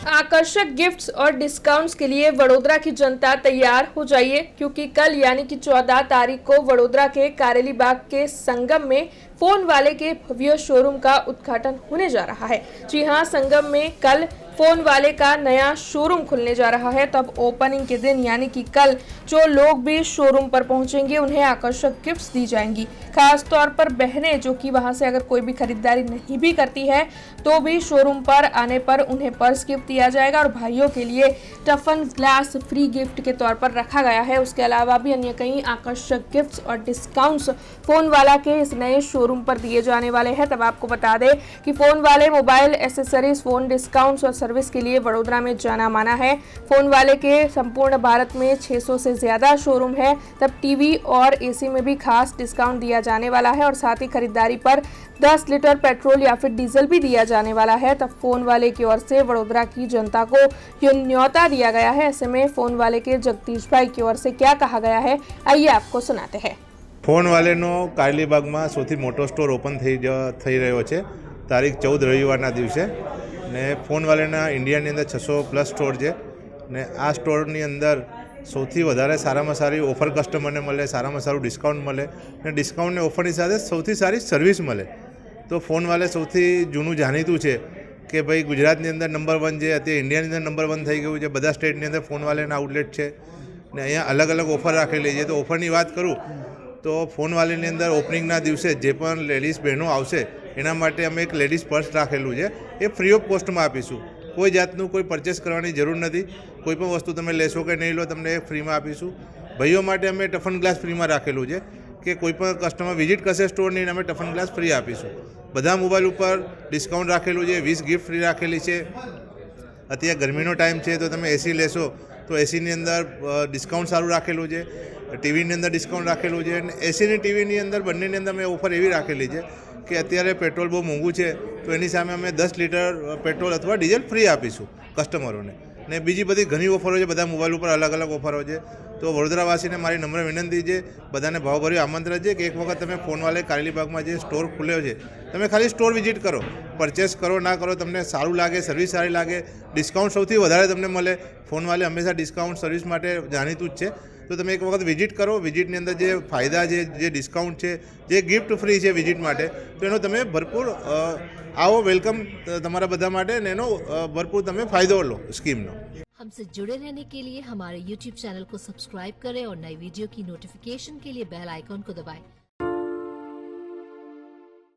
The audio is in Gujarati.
आकर्षक गिफ्ट्स और डिस्काउंट्स के लिए वडोदरा की जनता तैयार हो जाइए, क्योंकि कल यानी कि 14 तारीख को वडोदरा के कारेली बाग के संगम में फोन वाले के भव्य शोरूम का उद्घाटन होने जा रहा है। जी हां, संगम में कल फोन वाले का नया शोरूम खुलने जा रहा है। तब ओपनिंग के दिन यानी कि कल जो लोग भी शोरूम पर पहुंचेंगे उन्हें आकर्षक गिफ्ट्स दी जाएंगी। खास तौर पर बहनें जो कि वहां से अगर कोई भी खरीदारी नहीं भी करती है तो भी शोरूम पर आने पर उन्हें पर्स गिफ्ट दिया जाएगा और भाइयों के लिए टफन ग्लास फ्री गिफ्ट के तौर पर रखा गया है। उसके अलावा भी अन्य कई आकर्षक गिफ्ट्स और डिस्काउंट्स फोन वाला के इस नए शोरूम पर दिए जाने वाले हैं। तब आपको बता दें कि फोन वाले मोबाइल एसेसरीज, फोन डिस्काउंट्स और सर्विस के लिए वडोदरा में जाना माना है। फोन वाले के संपूर्ण भारत में 600 से ज्यादा शोरूम है। तब टीवी और एसी में भी खास डिस्काउंट दिया जाने वाला है और साथ ही खरीदारी पर 10 लीटर पेट्रोल या फिर डीजल भी दिया जाने वाला है। तब फोन वाले की ओर से वडोदरा की जनता को यह न्योता दिया गया है। ऐसे में फोन वाले के जगदीश भाई की ओर से क्या कहा गया है, आइए आपको सुनाते हैं। फोन वालेनो कारेली बागमां सौथी मोटो स्टोर ओपन થઈ રહ્યો છે તારીખ 14 રવિવારના દિવસે ને ફોન વાલેના ઇન્ડિયાની અંદર 600 પ્લસ સ્ટોર છે ને આ સ્ટોરની અંદર સૌથી વધારે સારામાં સારી ઓફર કસ્ટમરને મળે, સારામાં સારું ડિસ્કાઉન્ટ મળે ને ડિસ્કાઉન્ટની ઓફરની સાથે સૌથી સારી સર્વિસ મળે। તો ફોન વાલે સૌથી જૂનું જાણીતું છે કે ભાઈ ગુજરાતની અંદર નંબર 1 છે, અત્યારે ઇન્ડિયાની અંદર નંબર 1 થઈ ગયું છે। બધા સ્ટેટની અંદર ફોન વાલેના આઉટલેટ છે ને અહીંયા અલગ અલગ ઓફર રાખેલી છે। તો ઓફરની વાત કરું તો ફોન વાલેની અંદર ઓપનિંગના દિવસે જે પણ લેડીઝ બહેનો આવશે એના માટે અમે એક લેડીઝ પર્સ રાખેલું છે, એ ફ્રી ઓફ કોસ્ટમાં આપીશું। કોઈ જાતનું કોઈ પરચેસ કરવાની જરૂર નથી। કોઈ પણ વસ્તુ તમે લેશો કે નહીં લો તમને એ ફ્રીમાં આપીશું। ભાઈઓ માટે અમે ટફન ગ્લાસ ફ્રીમાં રાખેલું છે કે કોઈ પણ કસ્ટમર વિઝિટ કરશે સ્ટોરની અમે ટફન ગ્લાસ ફ્રી આપીશું। બધા મોબાઈલ ઉપર ડિસ્કાઉન્ટ રાખેલું છે, 20 ગિફ્ટ ફ્રી રાખેલી છે। અત્યારે ગરમીનો ટાઈમ છે તો તમે એસી લેશો તો એસીની અંદર ડિસ્કાઉન્ટ સારું રાખેલું છે, ટીવીની અંદર ડિસ્કાઉન્ટ રાખેલું છે અને એસીની ટીવીની અંદર બંનેની અંદર મેં ઓફર એવી રાખેલી છે કે અત્યારે પેટ્રોલ બહુ મોંઘું છે તો એની સામે અમે 10 લીટર પેટ્રોલ અથવા ડીઝલ ફ્રી આપીશું કસ્ટમરોને ને બીજી બધી ઘણી ઓફરો છે। બધા મોબાઈલ ઉપર અલગ અલગ ઓફરો છે। તો વડોદરાવાસીને મારી નમ્ર વિનંતી છે, બધાને ભાવભર્યું આમંત્રણ છે કે એક વખત તમે ફોન વાલે કારેલી બાગમાં જે સ્ટોર ખુલ્યો છે તમે ખાલી સ્ટોર વિઝિટ કરો, પરચેસ કરો ના કરો, તમને સારું લાગે, સર્વિસ સારી લાગે, ડિસ્કાઉન્ટ સૌથી વધારે તમને મળે। ફોન વાલે હંમેશા ડિસ્કાઉન્ટ સર્વિસ માટે જાણીતું જ છે। તો તમે એક વખત વિઝિટ કરો, વિઝિટની અંદર જે ફાયદા છે, જે ડિસ્કાઉન્ટ છે, જે ગિફ્ટ ફ્રી છે વિઝિટ માટે, તો એનો તમે ભરપૂર આવો, વેલકમ તમારા બધા માટે ને એનો ભરપૂર તમે ફાયદો લો સ્કીમનો। हमसे जुड़े रहने के लिए हमारे YouTube चैनल को सब्सक्राइब करें और नई वीडियो की नोटिफिकेशन के लिए बेल आइकॉन को दबाएं।